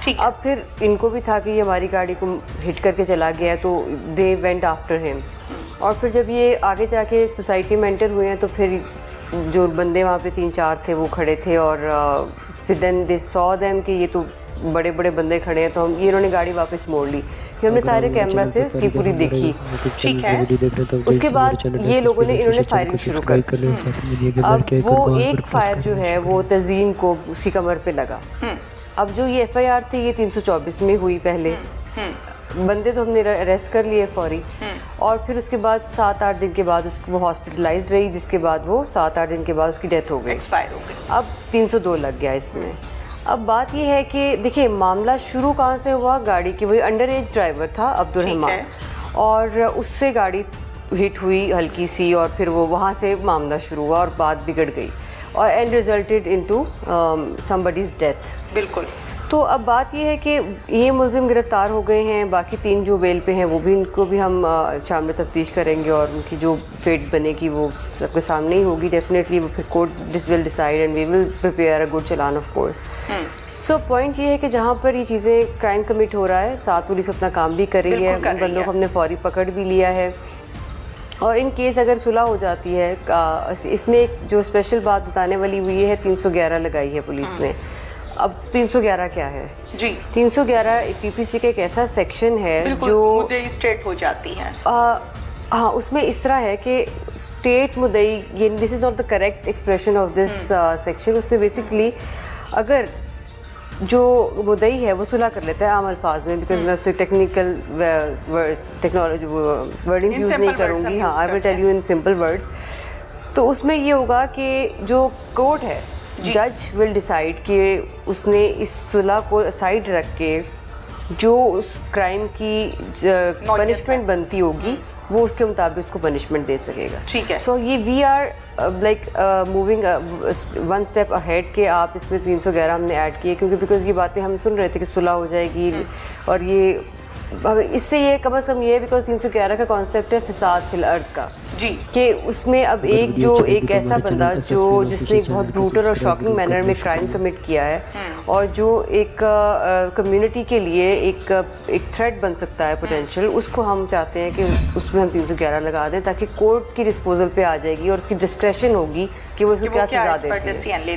ठीक है। अब फिर इनको भी था कि ये हमारी गाड़ी को हिट करके चला गया है, तो दे वेंट आफ्टर हिम। और फिर जब ये आगे जाके सोसाइटी में एंटर हुए हैं तो फिर जो बंदे वहाँ पे 3-4 थे वो खड़े थे, और फिर देन दे सॉ देम कि ये तो बड़े बड़े बंदे खड़े हैं, तो हम ये इन्होंने गाड़ी वापस मोड़ ली। फिर हमने सारे कैमरा से उसकी पूरी देखी। ठीक है। उसके बाद ये लोगों ने इन्होंने फायरिंग शुरू कर दी। अब वो एक फायर जो है वो तज़ीन को उसकी कमर पे लगा। अब जो ये FIR थी ये 324 में हुई पहले। बंदे तो हमने अरेस्ट कर लिए फौरी, और फिर उसके बाद 7-8 दिन के बाद वो हॉस्पिटलाइज रही, जिसके बाद वो 7-8 दिन के बाद उसकी डेथ हो गई, एक्सपायर हो गई। अब 302 लग गया इसमें। अब बात ये है कि देखिए मामला शुरू कहाँ से हुआ, गाड़ी की वही अंडर एज ड्राइवर था अब्दुल रहमान, और उससे गाड़ी हिट हुई हल्की सी, और फिर वो वहाँ से मामला शुरू हुआ और बात बिगड़ गई, और and resulted into somebody's death. बिल्कुल। तो अब बात ये है कि ये मुलजिम गिरफ्तार हो गए हैं, बाकी 3 जो बेल पे हैं वो भी, इनको भी हम शाम में तफ्तीश करेंगे, और उनकी जो फेट बनेगी वो सबके सामने ही होगी डेफिनेटली। वो फिर court this will decide and we will prepare a good challan of course. So point ये है कि जहाँ पर ये चीज़ें क्राइम कमिट हो रहा है, साथ पुलिस अपना काम भी कर रही है, उन बंदों को हमने फौरी पकड़ भी लिया है, और इन केस अगर सुलह हो जाती है, इसमें एक जो स्पेशल बात बताने वाली हुई है 311 लगाई है पुलिस ने। अब 311 क्या है जी? 311 PPC का एक ऐसा सेक्शन है जो मुद्दई स्टेट हो जाती है। हाँ, उसमें इस तरह है कि स्टेट मुद्दई, ये this is not the correct expression of this section. उससे बेसिकली अगर जो मुद्दई है वो सुलह कर लेता है आम अल्फाज में, बिकॉज मैं उससे टेक्निकल टेक्नोलॉजी वर्डिंग्स यूज़ नहीं करूँगी, हाँ I will tell you in simple words. तो उसमें ये होगा कि जो कोर्ट है, जज विल डिसाइड कि उसने इस सुलह को साइड रख के जो उस क्राइम की पनिशमेंट बनती होगी वो उसके मुताबिक उसको पनिशमेंट दे सकेगा। ठीक है। सो ये we are like moving 1 step ahead के आप इसमें 311 हमने ऐड किए, क्योंकि बिकॉज ये बातें हम सुन रहे थे कि सुलह हो जाएगी, और ये इससे ये कम से कम ये है बिकॉज 311 का कॉन्सेप्ट है फिसाद फिल अर्द का जी, कि उसमें अब एक ऐसा बंदा जिसने एक बहुत ब्रूटल और शॉकिंग मैनर में क्राइम कमिट किया है, और जो एक कम्युनिटी के लिए एक थ्रेट बन सकता है पोटेंशियल, उसको हम चाहते हैं कि उसमें हम 311 लगा दें, ताकि कोर्ट की डिस्पोजल पे आ जाएगी और उसकी डिस्क्रेशन होगी कि वो इसको क्या सजा देती है।